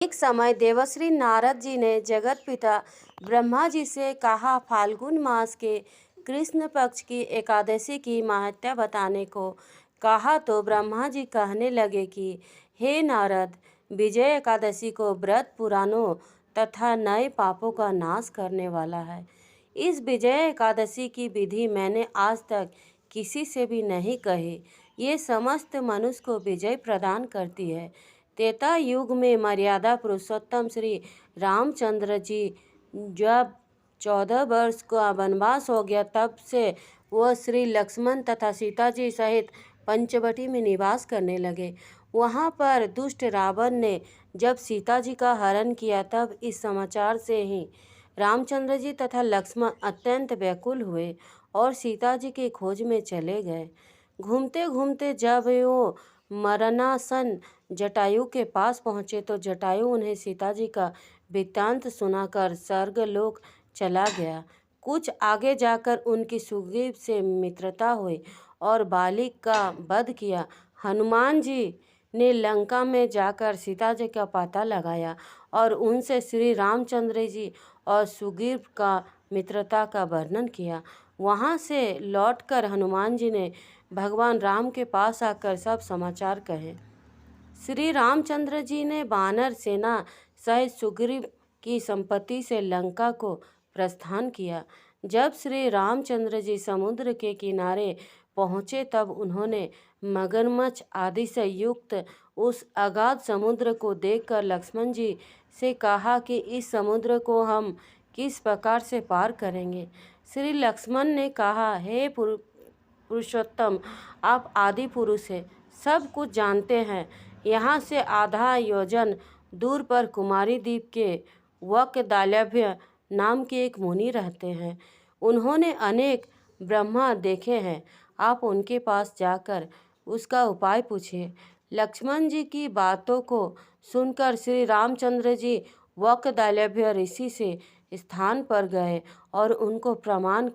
एक समय देवर्षि नारद जी ने जगत पिता ब्रह्मा जी से कहा, फाल्गुन मास के कृष्ण पक्ष की एकादशी की महत्ता बताने को कहा। तो ब्रह्मा जी कहने लगे कि हे नारद, विजय एकादशी को व्रत पुराणों तथा नए पापों का नाश करने वाला है। इस विजय एकादशी की विधि मैंने आज तक किसी से भी नहीं कही। ये समस्त मनुष्य को विजय प्रदान करती है। त्रेता युग में मर्यादा पुरुषोत्तम श्री रामचंद्र जी जब 14 वर्ष का वनवास हो गया, तब से वह श्री लक्ष्मण तथा सीता जी सहित पंचवटी में निवास करने लगे। वहाँ पर दुष्ट रावण ने जब सीता जी का हरण किया, तब इस समाचार से ही रामचंद्र जी तथा लक्ष्मण अत्यंत व्याकुल हुए और सीता जी की खोज में चले गए। घूमते घूमते जब वो मरणासन जटायु के पास पहुँचे, तो जटायु उन्हें सीता जी का वृत्तांत सुनाकर स्वर्गलोक चला गया। कुछ आगे जाकर उनकी सुग्रीव से मित्रता हुई और बाली का वध किया। हनुमान जी ने लंका में जाकर सीता जी का पता लगाया और उनसे श्री रामचंद्र जी और सुग्रीव का मित्रता का वर्णन किया। वहाँ से लौटकर हनुमान जी ने भगवान राम के पास आकर सब समाचार कहे। श्री रामचंद्र जी ने वानर सेना सहित सुग्रीव की संपत्ति से लंका को प्रस्थान किया। जब श्री रामचंद्र जी समुद्र के किनारे पहुँचे, तब उन्होंने मगरमच्छ आदि से युक्त उस अगाध समुद्र को देखकर लक्ष्मण जी से कहा कि इस समुद्र को हम किस प्रकार से पार करेंगे। श्री लक्ष्मण ने कहा, हे पुरुषोत्तम, आप आदि पुरुष हैं, सब कुछ जानते हैं। यहाँ से आधा योजन दूर पर कुमारी द्वीप के वकदालभ्य नाम के एक मुनि रहते हैं। उन्होंने अनेक ब्रह्मा देखे हैं। आप उनके पास जाकर उसका उपाय पूछिए। लक्ष्मण जी की बातों को सुनकर श्री रामचंद्र जी वकदालभ्य ऋषि से स्थान पर गए और उनको प्रणाम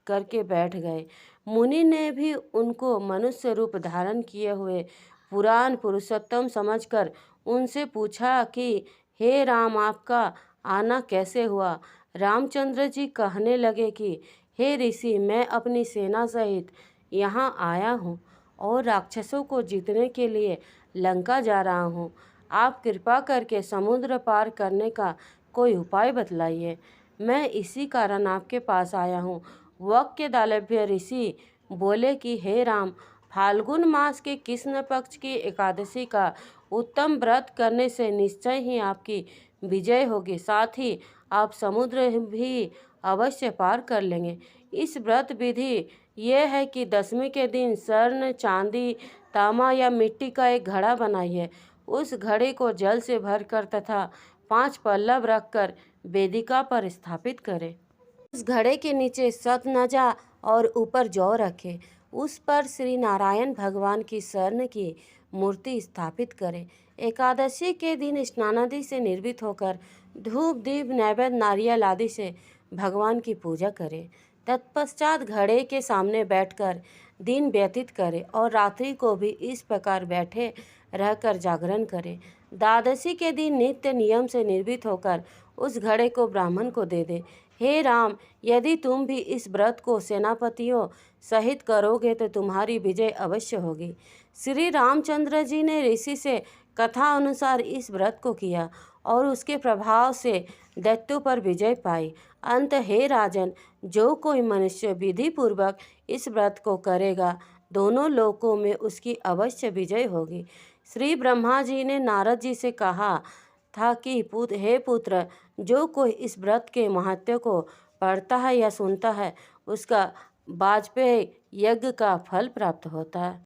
करके बैठ गए। मुनि ने भी उनको मनुष्य रूप धारण किए हुए पुराण पुरुषोत्तम समझकर उनसे पूछा कि हे राम, आपका आना कैसे हुआ। रामचंद्र जी कहने लगे कि हे ऋषि, मैं अपनी सेना सहित यहाँ आया हूँ और राक्षसों को जीतने के लिए लंका जा रहा हूँ। आप कृपा करके समुद्र पार करने का कोई उपाय बतलाइए। मैं इसी कारण आपके पास आया हूँ। वकदालभ्य ऋषि बोले कि हे राम, फाल्गुन मास के कृष्ण पक्ष की एकादशी का उत्तम व्रत करने से निश्चय ही आपकी विजय होगी। साथ ही आप समुद्र भी अवश्य पार कर लेंगे। इस व्रत विधि यह है कि दशमी के दिन स्वर्ण, चांदी, तांबा या मिट्टी का एक घड़ा बनाइए। उस घड़े को जल से भरकर तथा 5 पल्लव रखकर वेदिका पर स्थापित करें। उस घड़े के नीचे सतनजा और ऊपर जौ रखें। उस पर श्री नारायण भगवान की स्वर्ण की मूर्ति स्थापित करें। एकादशी के दिन स्नानादि से निर्भित होकर धूप, दीप, नैवेद्य, नारियल आदि से भगवान की पूजा करें। तत्पश्चात घड़े के सामने बैठकर दिन व्यतीत करें और रात्रि को भी इस प्रकार बैठे रहकर जागरण करें। द्वादशी के दिन नित्य नियम से निर्भीत होकर उस घड़े को ब्राह्मण को दे दे। हे राम, यदि तुम भी इस व्रत को सेनापतियों सहित करोगे तो तुम्हारी विजय अवश्य होगी। श्री रामचंद्र जी ने ऋषि से कथा अनुसार इस व्रत को किया और उसके प्रभाव से दैत्यों पर विजय पाई। अंत, हे राजन, जो कोई मनुष्य विधि पूर्वक इस व्रत को करेगा, दोनों लोकों में उसकी अवश्य विजय होगी। श्री ब्रह्मा जी ने नारद जी से कहा था कि हे पुत्र, जो कोई इस व्रत के महत्व को पढ़ता है या सुनता है, उसका वाजपेय यज्ञ का फल प्राप्त होता है।